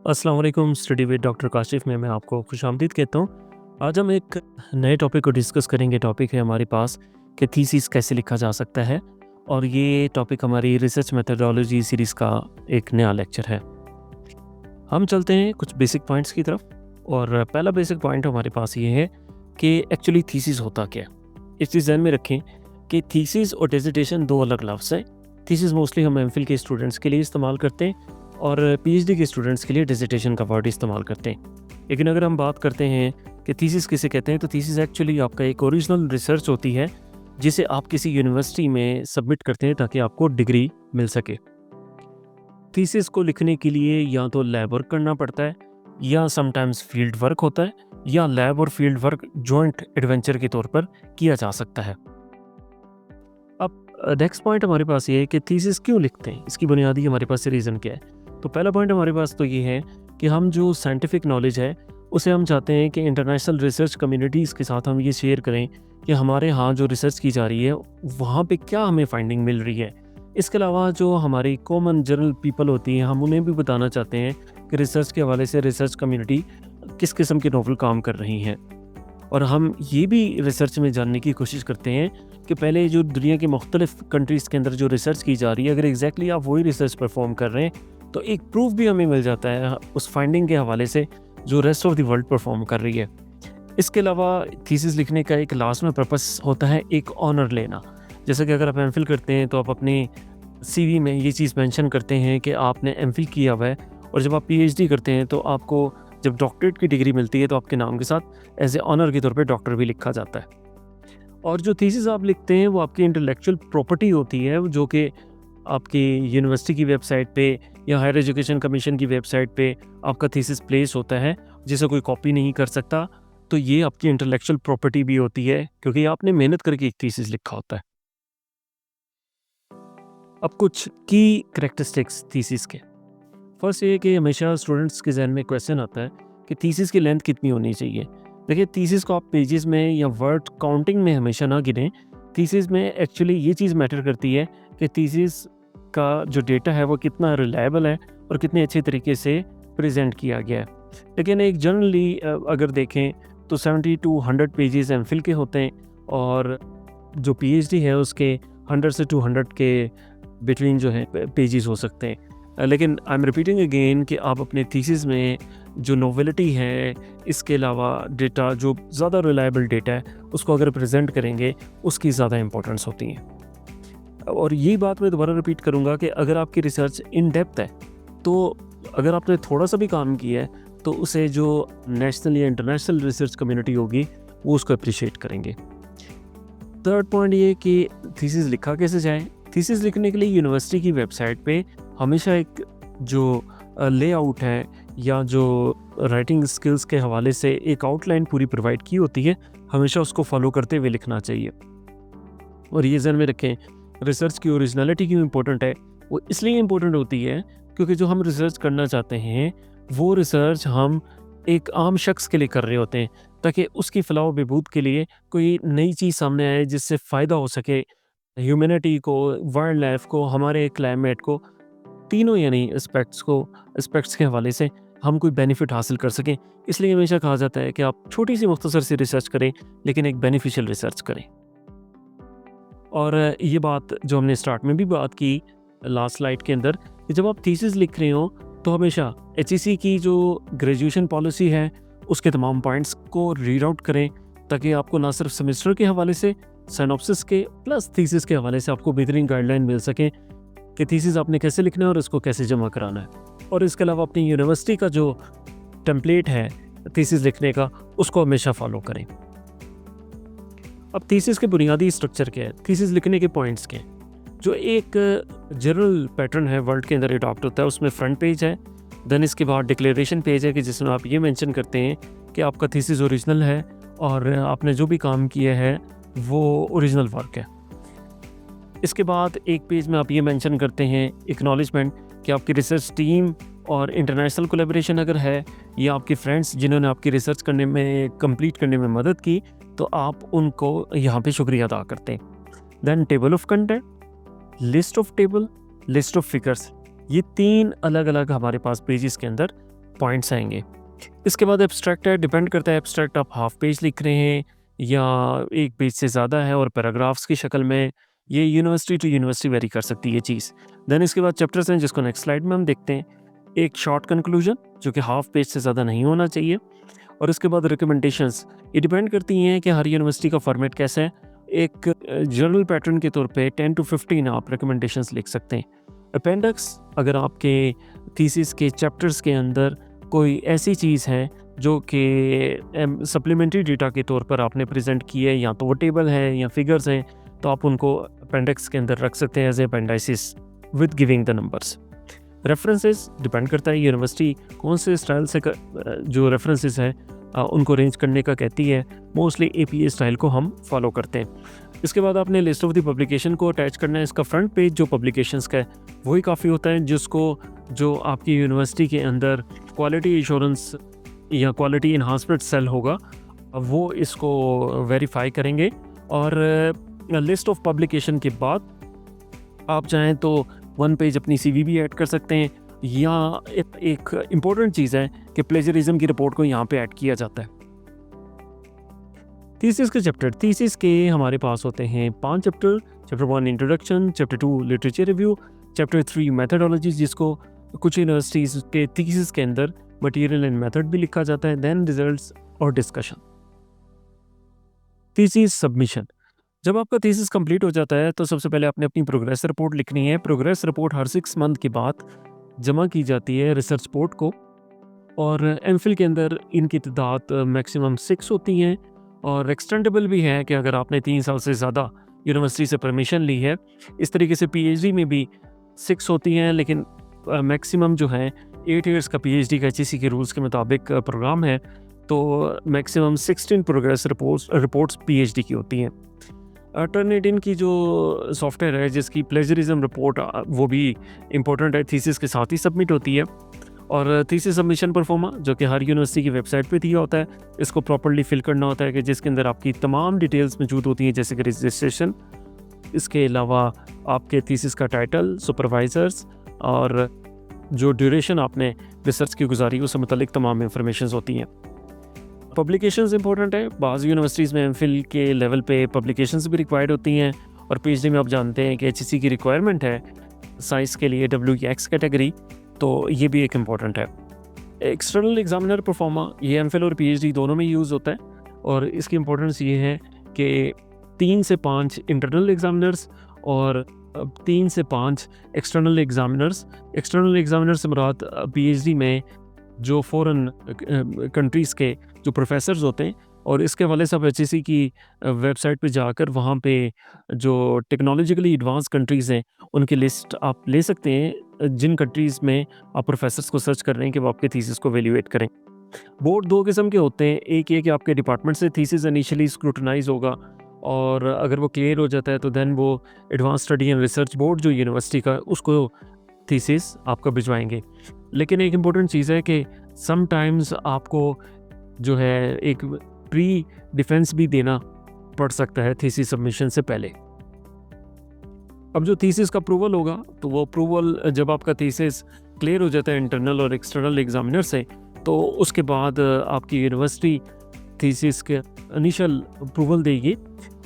अस्सलाम वालेकुम। Study with doctor Kashif में मैं आपको खुशामदीद कहता हूँ। आज हम एक नए टॉपिक को डिस्कस करेंगे। टॉपिक है हमारे पास कि थीसिस कैसे लिखा जा सकता है, और ये टॉपिक हमारी रिसर्च मेथडोलॉजी सीरीज़ का एक नया लेक्चर है। हम चलते हैं कुछ बेसिक पॉइंट्स की तरफ, और पहला बेसिक पॉइंट हमारे पास ये है कि एक्चुअली थीसिस होता क्या है। इस चीज़ ध्यान में रखें कि थीसिस और डिसर्टेशन दो अलग लफ्ज़ हैं। थीसिस मोस्टली हम एमफिल के स्टूडेंट्स के लिए इस्तेमाल करते हैं, और पीएचडी के स्टूडेंट्स के लिए डिसर्टेशन का वर्ड इस्तेमाल करते हैं। लेकिन अगर हम बात करते हैं कि थीसिस किसे कहते हैं, तो थीसिस एक्चुअली आपका एक ओरिजिनल रिसर्च होती है जिसे आप किसी यूनिवर्सिटी में सबमिट करते हैं ताकि आपको डिग्री मिल सके। थीसिस को लिखने के लिए या तो लैब वर्क करना पड़ता है, या समटाइम्स फील्ड वर्क होता है, या लैब और फील्ड वर्क जॉइंट एडवेंचर के तौर पर किया जा सकता है। अब नेक्स्ट पॉइंट हमारे पास ये है कि थीसिस क्यों लिखते हैं, इसकी बुनियादी हमारे पास रीज़न क्या है। तो पहला पॉइंट हमारे पास तो ये है कि हम जो साइंटिफिक नॉलेज है उसे हम चाहते हैं कि इंटरनेशनल रिसर्च कम्युनिटीज़ के साथ हम ये शेयर करें कि हमारे यहाँ जो रिसर्च की जा रही है वहाँ पे क्या हमें फाइंडिंग मिल रही है। इसके अलावा जो हमारी कॉमन जनरल पीपल होती हैं, हम उन्हें भी बताना चाहते हैं कि रिसर्च के हवाले से रिसर्च कम्युनिटी किस किस्म के नोवेल काम कर रही हैं। और हम ये भी रिसर्च में जानने की कोशिश करते हैं कि पहले जो दुनिया की मुख्तलिफ कंट्रीज़ के अंदर जो रिसर्च की जा रही है, अगर एग्जैक्टली आप वही रिसर्च परफॉर्म कर रहे हैं तो एक प्रूफ भी हमें मिल जाता है उस फाइंडिंग के हवाले से जो rest of the world perform कर रही है। इसके अलावा थीसिस लिखने का एक लास्ट में पर्पस होता है एक ऑनर लेना। जैसे कि अगर आप एमफिल करते हैं तो आप अपने सीवी में ये चीज़ मेंशन करते हैं कि आपने एमफिल किया हुआ है, और जब आप पीएचडी करते हैं तो आपको जब डॉक्टरेट की डिग्री मिलती है तो आपके नाम के साथ एज ए ऑनर के तौर पे डॉक्टर भी लिखा जाता है। और जो थीसिस आप लिखते हैं वो आपकी इंटेलेक्चुअल प्रॉपर्टी होती है, जो कि आपकी यूनिवर्सिटी की वेबसाइट पे या हायर एजुकेशन कमीशन की वेबसाइट पे आपका थीसिस प्लेस होता है, जिसे कोई कॉपी नहीं कर सकता। तो ये आपकी इंटेलेक्चुअल प्रॉपर्टी भी होती है, क्योंकि आपने मेहनत करके एक थीसिस लिखा होता है। अब कुछ की करैक्टरिस्टिक्स थीसिस के। फर्स्ट ये कि हमेशा स्टूडेंट्स के जहन में क्वेश्चन आता है कि थीसिस की लेंथ कितनी होनी चाहिए। देखिए, थीसिस को आप पेजेस में या वर्ड काउंटिंग में हमेशा ना गिनें। थीसिस में एक्चुअली ये चीज़ मैटर करती है कि थीसिस का जो डेटा है वो कितना रिलायबल है और कितने अच्छे तरीके से प्रेजेंट किया गया है। लेकिन एक जनरली अगर देखें तो 70 to 100 पेजेस एमफिल के होते हैं, और जो पीएचडी है उसके 100 से 200 के बिटवीन जो है पेजेस हो सकते हैं। लेकिन आई एम रिपीटिंग अगेन कि आप अपने थीसिस में जो नोवेलिटी है, इसके अलावा डेटा जो ज़्यादा रिलायबल डेटा है उसको अगर प्रेजेंट करेंगे, उसकी ज़्यादा इंपॉर्टेंस होती है। और ये बात मैं दोबारा रिपीट करूँगा कि अगर आपकी रिसर्च इन डेप्थ है, तो अगर आपने थोड़ा सा भी काम किया है तो उसे जो नेशनल या इंटरनेशनल रिसर्च कम्युनिटी होगी वो उसको अप्रिशिएट करेंगे। थर्ड पॉइंट ये कि थीसिस लिखा कैसे जाए। थीसिस लिखने के लिए यूनिवर्सिटी की वेबसाइट पे हमेशा एक जो लेआउट है या जो राइटिंग स्किल्स के हवाले से एक आउटलाइन पूरी प्रोवाइड की होती है, हमेशा उसको फॉलो करते हुए लिखना चाहिए। और ये ज़हन में रखें, रिसर्च की ओरिजिनलिटी क्यों इम्पोर्टेंट है। वो इसलिए इम्पोर्टेंट होती है क्योंकि जो हम रिसर्च करना चाहते हैं वो रिसर्च हम एक आम शख्स के लिए कर रहे होते हैं, ताकि उसकी फलाह व बहबूद के लिए कोई नई चीज़ सामने आए जिससे फ़ायदा हो सके ह्यूमैनिटी को, वाइल्ड लाइफ को, हमारे क्लाइमेट को, तीनों यानी एस्पेक्ट्स के हवाले से हम कोई बेनिफिट हासिल कर सकें। इसलिए हमेशा कहा जाता है कि आप छोटी सी मुख्तसर सी रिसर्च करें, लेकिन एक बेनिफिशियल रिसर्च करें। और ये बात जो हमने स्टार्ट में भी बात की लास्ट स्लाइड के अंदर, कि जब आप थीसिस लिख रहे हो तो हमेशा एचईसी की जो ग्रेजुएशन पॉलिसी है उसके तमाम पॉइंट्स को रीड आउट करें, ताकि आपको ना सिर्फ सेमेस्टर के हवाले से, सिनॉप्सिस के प्लस थीसिस के हवाले से आपको बेहतरीन गाइडलाइन मिल सके कि थीसिस आपने कैसे लिखना है और इसको कैसे जमा कराना है। और इसके अलावा अपनी यूनिवर्सिटी का जो टेम्पलेट है थीसिस लिखने का, उसको हमेशा फॉलो करें। अब थीसिस के बुनियादी स्ट्रक्चर क्या है, थीसिस लिखने के पॉइंट्स क्या हैं। जो एक जनरल पैटर्न है वर्ल्ड के अंदर अडॉप्ट होता है, उसमें फ्रंट पेज है, देन इसके बाद डिक्लेरेशन पेज है कि जिसमें आप ये मेंशन करते हैं कि आपका थीसिस ओरिजिनल है और आपने जो भी काम किया है वो ओरिजिनल वर्क है। इसके बाद एक पेज में आप ये मेंशन करते हैं एक्नॉलेजमेंट कि आपकी रिसर्च टीम और इंटरनेशनल कोलैबोरेशन अगर है, या आपके फ्रेंड्स जिन्होंने आपकी रिसर्च करने में, कंप्लीट करने में मदद की, तो आप उनको यहाँ पे शुक्रिया अदा करते हैं। Then table of content, list of table, list of figures, ये 3 अलग अलग हमारे पास पेजेस के अंदर पॉइंट्स आएंगे। इसके बाद एब्स्ट्रैक्ट है, डिपेंड करता है एब्स्ट्रैक्ट आप हाफ पेज लिख रहे हैं या एक पेज से ज़्यादा है और पैराग्राफ्स की शक्ल में, ये यूनिवर्सिटी टू यूनिवर्सिटी वेरी कर सकती है ये चीज़। देन इसके बाद चैप्टर्स हैं जिसको नेक्स्ट स्लाइड में हम देखते हैं। एक शॉर्ट कंक्लूजन जो कि हाफ पेज से ज़्यादा नहीं होना चाहिए, और उसके बाद रिकमेंडेशंस। ये डिपेंड करती हैं कि हर यूनिवर्सिटी का फॉर्मेट कैसा है। एक जनरल पैटर्न के तौर पे 10 to 15 आप रिकमेंडेशंस लिख सकते हैं। अपेंडिक्स, अगर आपके थीसिस के चैप्टर्स के अंदर कोई ऐसी चीज़ है जो कि सप्लीमेंट्री डेटा के तौर पर आपने प्रेजेंट की है, या तो वो टेबल है या फिगर्स हैं, तो आप उनको अपेंडिक्स के अंदर रख सकते हैं as a appendices with giving the numbers. References depend करता है यूनिवर्सिटी कौन से स्टाइल से जो रेफरेंसेस है उनको अरेंज करने का कहती है। मोस्टली APA स्टाइल को हम फॉलो करते हैं। इसके बाद आपने लिस्ट ऑफ द पब्लिकेशन को अटैच करना है। इसका फ्रंट पेज जो पब्लिकेशंस का है वही काफ़ी होता है, जिसको जो आपकी यूनिवर्सिटी के अंदर क्वालिटी इंश्योरेंस या क्वालिटी इन्हांसमेंट सेल होगा वो इसको वेरीफाई करेंगे। और लिस्ट ऑफ पब्लिकेशन के बाद आप चाहें तो 1 पेज अपनी CV भी ऐड कर सकते हैं, या एक इम्पोर्टेंट चीज़ है कि प्लेजरिज्म की रिपोर्ट को यहाँ पे ऐड किया जाता है। थीसिस के चैप्टर, थीसिस के हमारे पास होते हैं 5 chapter. Chapter 1 introduction, chapter 2 literature review, chapter 3 methodology, जिसको कुछ यूनिवर्सिटीज़ के थीसिस के अंदर मटेरियल एंड मेथड भी लिखा जाता है। देन रिजल्ट्स और डिस्कशन। थीसिस सबमिशन, जब आपका थीसिस कंप्लीट हो जाता है तो सबसे पहले आपने अपनी प्रोग्रेस रिपोर्ट लिखनी है। प्रोग्रेस रिपोर्ट हर 6 मंथ के बाद जमा की जाती है रिसर्च बोर्ड को, और एमफिल के अंदर इनकी तादाद मैक्सिमम 6 होती हैं, और एक्सटेंडेबल भी है कि अगर आपने 3 साल से ज़्यादा यूनिवर्सिटी से परमिशन ली है। इस तरीके से PhD में भी 6 होती हैं, लेकिन मैक्सिमम जो है 8 ईयर्स का PhD का HEC के रूल्स के मुताबिक प्रोग्राम है, तो मैक्सिमम 16 प्रोग्रेस रिपोर्ट्स PhD की होती हैं। टर्निटिन की जो सॉफ्टवेयर है जिसकी प्लेजरिज्म रिपोर्ट वो भी इम्पोर्टेंट है, थीसिस के साथ ही सबमिट होती है। और थीसिस सबमिशन परफॉर्मा जो कि हर यूनिवर्सिटी की वेबसाइट पे दिया होता है, इसको प्रॉपर्ली फिल करना होता है कि जिसके अंदर आपकी तमाम डिटेल्स मौजूद होती हैं, जैसे कि रजिस्ट्रेशन, इसके अलावा आपके थीसिस का टाइटल, सुपरवाइजर्स, और जो ड्यूरेशन आपने रिसर्च की गुजारी उससे मुतल्लिक तमाम इंफॉर्मेशन होती हैं। पब्लिकेशंस इंपॉर्टेंट है। बाज़ यूनिवर्सिटीज़ में एमफिल के लेवल पे पब्लिकेशंस भी रिक्वायर्ड होती हैं, और PhD में आप जानते हैं कि HEC की रिक्वायरमेंट है साइंस के लिए WX कैटेगरी, तो ये भी एक इम्पॉर्टेंट है। एक्सटर्नल एग्जामिनर परफॉर्मा, ये एमफिल और PhD दोनों में यूज़ होता है, और इसकी इम्पोर्टेंस ये है कि 3 से 5 इंटरनल एग्जामिनर्स और 3 से 5 एक्सटर्नल एग्जामिनर्स। एक्सटर्नल एग्जामिनर से मुराद PhD में जो फ़ॉरेन कंट्रीज़ के जो प्रोफेसर्स होते हैं, और इसके हवाले से आप HEC की वेबसाइट पे जाकर वहाँ पे जो टेक्नोलॉजिकली एडवांस कंट्रीज़ हैं उनकी लिस्ट आप ले सकते हैं, जिन कंट्रीज़ में आप प्रोफेसर्स को सर्च कर रहे हैं कि वो आपके थीसिस को वैल्यूएट करें। बोर्ड 2 किस्म के होते हैं। एक ये कि आपके डिपार्टमेंट से थीसिस इनिशियली स्क्रूटनाइज होगा, और अगर वो क्लियर हो जाता है तो देन वो advance study and research board जो यूनिवर्सिटी का उसको थीसिस आपको भिजवाएंगे। लेकिन एक इम्पोर्टेंट चीज़ है कि समटाइम्स आपको जो है एक प्री डिफेंस भी देना पड़ सकता है थीसिस सबमिशन से पहले। अब जो थीसिस का अप्रूवल होगा, तो वो अप्रूवल जब आपका थीसिस क्लियर हो जाता है इंटरनल और एक्सटर्नल एग्जामिनर से, तो उसके बाद आपकी यूनिवर्सिटी थीसिस के इनिशियल अप्रूवल देगी।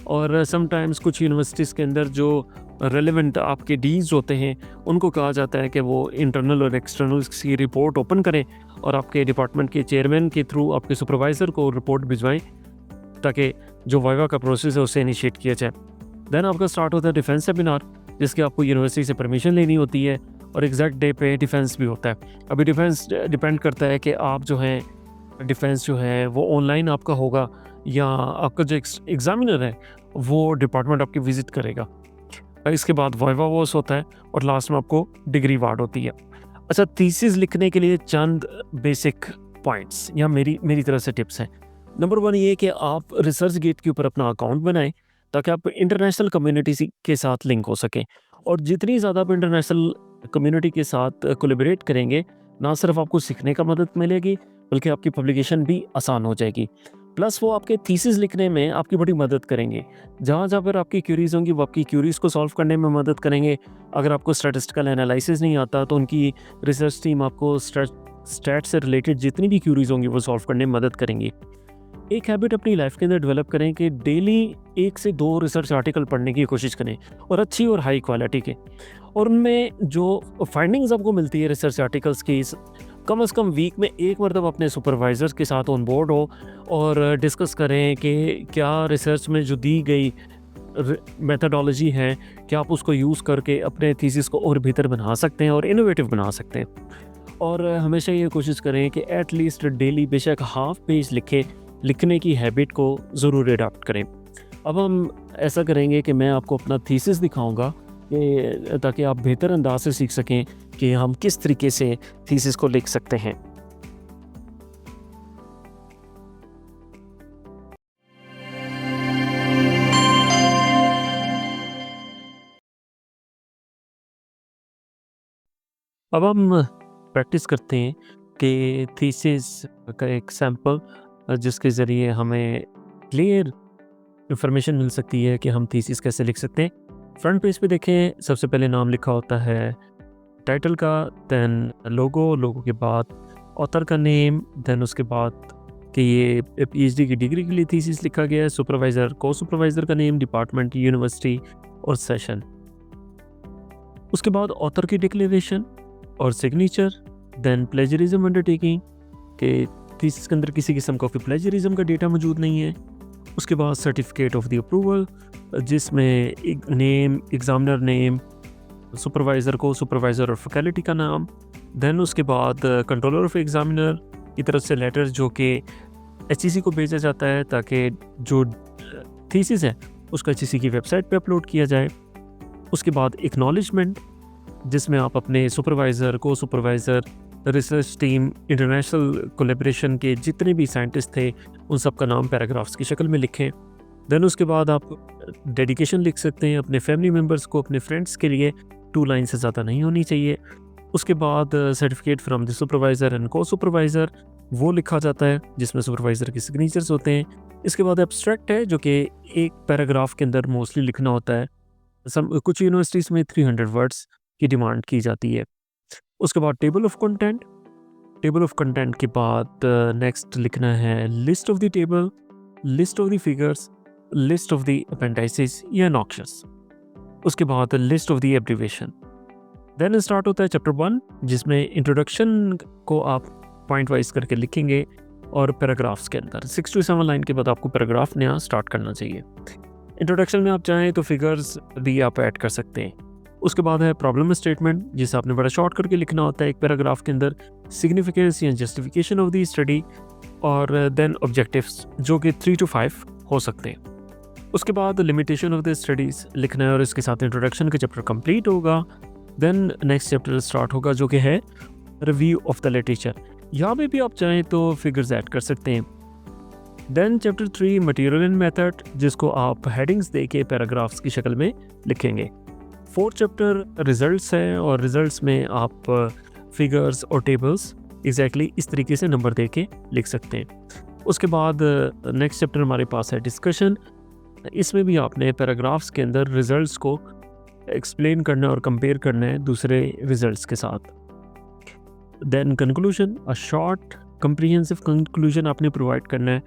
और समटाइम्स कुछ यूनिवर्सिटीज़ के अंदर जो रेलेवेंट आपके डीज होते हैं उनको कहा जाता है कि वो इंटरनल और एक्सटर्नल की रिपोर्ट ओपन करें और आपके डिपार्टमेंट के चेयरमैन के थ्रू आपके सुपरवाइज़र को रिपोर्ट भिजवाएं, ताकि जो वाइवा का प्रोसेस है उससे इनिशिएट किया जाए। देन आपका स्टार्ट होता है डिफेंस सेमिनार, जिसके आपको यूनिवर्सिटी से परमिशन लेनी होती है, और एग्जैक्ट डे पे डिफेंस भी होता है। अभी डिफेंस डिपेंड करता है कि आप जो है डिफेंस जो है वो ऑनलाइन आपका होगा, या आपका जो एग्जामिनर है वो डिपार्टमेंट आपकी विजिट करेगा। इसके बाद वाइवा वॉस होता है, और लास्ट में आपको डिग्री अवार्ड होती है। अच्छा, थीसिस लिखने के लिए चंद बेसिक पॉइंट्स या मेरी तरफ से टिप्स हैं। नंबर 1 ये कि आप रिसर्च गेट के ऊपर अपना अकाउंट बनाएं, ताकि आप इंटरनेशनल कम्युनिटी के साथ लिंक हो सकें। और जितनी ज़्यादा आप इंटरनेशनल कम्युनिटी के साथ कोलैबोरेट करेंगे, ना सिर्फ आपको सीखने का मदद मिलेगी, बल्कि आपकी पब्लिकेशन भी आसान हो जाएगी। प्लस वो आपके थीसिस लिखने में आपकी बड़ी मदद करेंगे। जहाँ पर आपकी क्यूरीज होंगी वो आपकी क्यूरीज को सॉल्व करने में मदद करेंगे। अगर आपको स्टैटिस्टिकल एनालिसिस नहीं आता तो उनकी रिसर्च टीम आपको स्टैट से रिलेटेड जितनी भी क्यूरीज होंगी वो सॉल्व करने में मदद करेंगी। एक हैबिट अपनी लाइफ के अंदर डेवलप करें कि डेली 1 से 2 रिसर्च आर्टिकल पढ़ने की कोशिश करें, और अच्छी और हाई क्वालिटी के। और उनमें जो फाइंडिंग्स आपको मिलती है रिसर्च आर्टिकल्स की, कम से कम वीक में एक मरतबा अपने सुपरवाइज़र्स के साथ ऑन बोर्ड हो और डिस्कस करें कि क्या रिसर्च में जो दी गई मेथडोलॉजी है, क्या आप उसको यूज़ करके अपने थीसिस को और बेहतर बना सकते हैं और इनोवेटिव बना सकते हैं। और हमेशा ये कोशिश करें कि एट लीस्ट डेली बेशक हाफ पेज लिखने की हैबिट को ज़रूर अडॉप्ट करें। अब हम ऐसा करेंगे कि मैं आपको अपना थीसिस दिखाऊंगा कि ताकि आप बेहतर अंदाज से सीख सकें कि हम किस तरीके से थीसिस को लिख सकते हैं। अब हम प्रैक्टिस करते हैं कि थीसिस का एक सैंपल जिसके ज़रिए हमें क्लियर इंफॉर्मेशन मिल सकती है कि हम थीसिस कैसे लिख सकते हैं। फ्रंट पेज पे देखें, सबसे पहले नाम लिखा होता है टाइटल का, देन लोगो के बाद ऑथर का नेम, देन उसके बाद कि ये पीएचडी की डिग्री के लिए थीसिस लिखा गया है, सुपरवाइज़र को सुपरवाइज़र का नेम, डिपार्टमेंट, यूनिवर्सिटी और सेशन। उसके बाद ऑथर की डिक्लेरेशन और सिग्नेचर, देन प्लेजरिज्म अंडरटेकिंग कि थीसिस के अंदर किसी किस्म का प्लेजरिज्म का डेटा मौजूद नहीं है। उसके बाद सर्टिफिकेट ऑफ द अप्रूवल जिसमें एक नेम, एग्जामिनर नेम, सुपरवाइज़र को सुपरवाइज़र और फैकल्टी का नाम, देन उसके बाद कंट्रोलर ऑफ एग्जामिनर की तरफ से लेटर जो कि एचईसी को भेजा जाता है ताकि जो थीसिस है उसका एचईसी की वेबसाइट पे अपलोड किया जाए। उसके बाद एक्नॉलेजमेंट जिसमें आप अपने सुपरवाइज़र को supervisor, research team, international collaboration के जितने भी साइंटिस्ट थे उन सब का नाम पैराग्राफ्स की शक्ल में लिखें। देन उसके बाद आप डेडिकेशन लिख सकते हैं अपने फैमिली मेम्बर्स को, अपने फ्रेंड्स के लिए 2 लाइन से ज़्यादा नहीं होनी चाहिए। उसके बाद certificate from the supervisor and को सुपरवाइज़र वो लिखा जाता है जिसमें सुपरवाइज़र के सिग्नेचर्स होते हैं। इसके बाद एब्स्ट्रैक्ट है जो कि एक पैराग्राफ के अंदर मोस्टली लिखना होता है। कुछ यूनिवर्सिटीज़ में 300 वर्ड्स की डिमांड की जाती है। उसके बाद टेबल ऑफ कंटेंट के बाद नेक्स्ट लिखना है list of the table, list of the figures, list of the appendices या नॉक्शस। उसके बाद list of the abbreviation. Then start होता है चैप्टर 1 जिसमें इंट्रोडक्शन को आप पॉइंट वाइज करके लिखेंगे और पैराग्राफ्स के अंदर 6 to 7 लाइन के बाद आपको पैराग्राफ नया स्टार्ट करना चाहिए। इंट्रोडक्शन में आप चाहें तो फिगर्स भी आप ऐड कर सकते हैं। उसके बाद है प्रॉब्लम स्टेटमेंट जिसे आपने बड़ा शॉर्ट करके लिखना होता है एक पैराग्राफ के अंदर, सिग्निफिकेंस या जस्टिफिकेशन ऑफ द स्टडी, और देन ऑब्जेक्टिव्स जो कि 3 to 5 हो सकते हैं। उसके बाद लिमिटेशन ऑफ द स्टडीज़ लिखना है और इसके साथ इंट्रोडक्शन का चैप्टर कंप्लीट होगा। देन नेक्स्ट चैप्टर स्टार्ट होगा जो कि है रिव्यू ऑफ द लिटरेचर। यहाँ पे भी आप चाहें तो फिगर्स ऐड कर सकते हैं। Then chapter 3 material and method जिसको आप हेडिंग्स दे के पैराग्राफ्स की शक्ल में लिखेंगे। 4th चैप्टर रिजल्ट्स है और रिजल्ट्स में आप फिगर्स और टेबल्स एग्जैक्टली इस तरीके से नंबर दे के लिख सकते हैं। उसके बाद नेक्स्ट चैप्टर हमारे पास है डिस्कशन। इसमें भी आपने पैराग्राफ्स के अंदर रिजल्ट्स को एक्सप्लेन करना और कंपेयर करना है दूसरे रिजल्ट्स के साथ। Then conclusion, a short comprehensive conclusion आपने प्रोवाइड करना है।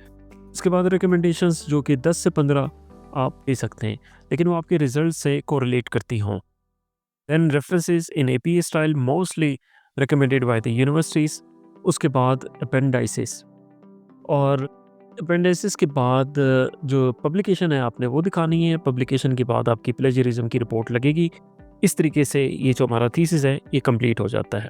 इसके बाद रिकमेंडेशंस जो कि 10 से 15 आप दे सकते हैं लेकिन वो आपके रिजल्ट से कोरिलेट करती हों। Then references in APA style mostly recommended by the universities. उसके बाद अपेंडाइसिस, और अपेंडिसेस के बाद जो पब्लिकेशन है आपने वो दिखानी है। पब्लिकेशन के बाद आपकी प्लेजरिज्म की रिपोर्ट लगेगी। इस तरीके से ये जो हमारा थीसिस है ये कंप्लीट हो जाता है।